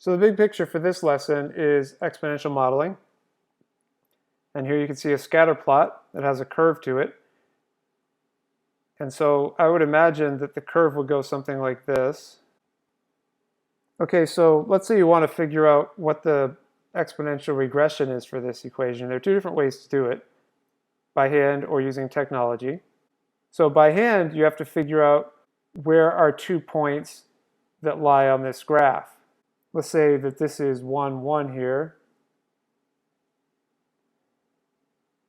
So the big picture for this lesson is exponential modeling. And here you can see a scatter plot that has a curve to it. And so I would imagine that the curve would go something like this. Okay, so let's say you want to figure out what the exponential regression is for this equation. There are two different ways to do it, by hand or using technology. So by hand, you have to figure out where are 2 points that lie on this graph. Let's say that this is 1, 1 here.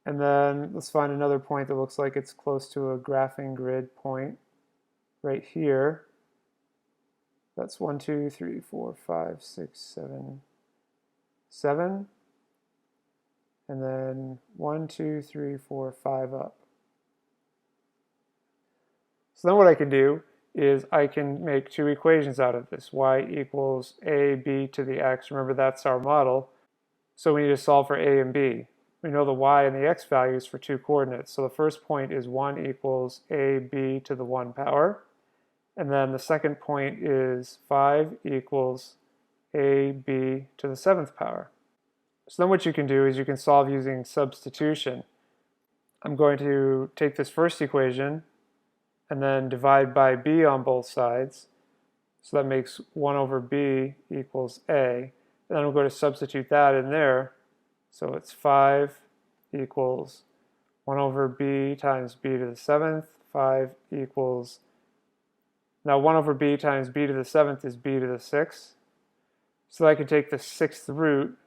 And then let's find another point that looks like it's close to a graphing grid point right here. That's 1, 2, 3, 4, 5, 6, 7, 7. And then 1, 2, 3, 4, 5 up. So then what I can do is I can make two equations out of this. Y equals ab to the x. Remember, that's our model. So we need to solve for a and b. We know the y and the x values for two coordinates. So the first point is 1 equals ab to the 1 power. And then the second point is 5 equals ab to the 7th power. So then what you can do is you can solve using substitution. I'm going to take this first equation and then divide by b on both sides. So that makes 1 over b equals a. And then we're going to substitute that in there. So it's 5 equals 1 over b times b to the 7th. 5 equals, now 1 over b times b to the 7th is b to the 6th. So I can take the 6th root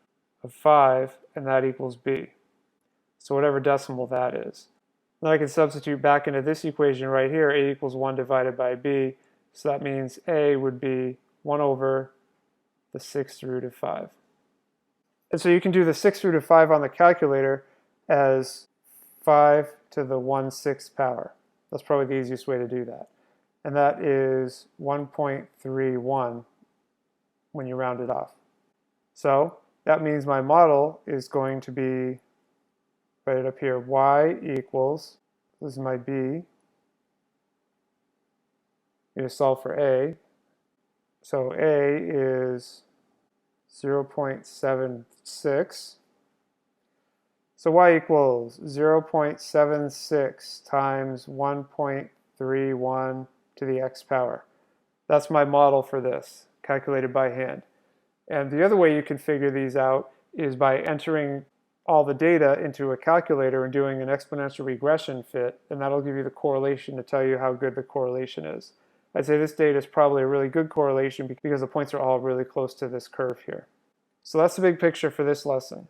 of 5, and that equals b. So whatever decimal that is. Then I can substitute back into this equation right here, a equals 1 divided by b. So that means a would be 1 over the 6th root of 5. And so you can do the 6th root of 5 on the calculator as 5 to the 1/6 power. That's probably the easiest way to do that. And that is 1.31 when you round it off. So that means my model is going to be right up here. Y equals, this is my b. I'm going to solve for a. So a is 0.76. So y equals 0.76 times 1.31 to the x power. That's my model for this, calculated by hand. And the other way you can figure these out is by entering all the data into a calculator and doing an exponential regression fit, and that'll give you the correlation to tell you how good the correlation is. I'd say this data is probably a really good correlation because the points are all really close to this curve here. So that's the big picture for this lesson.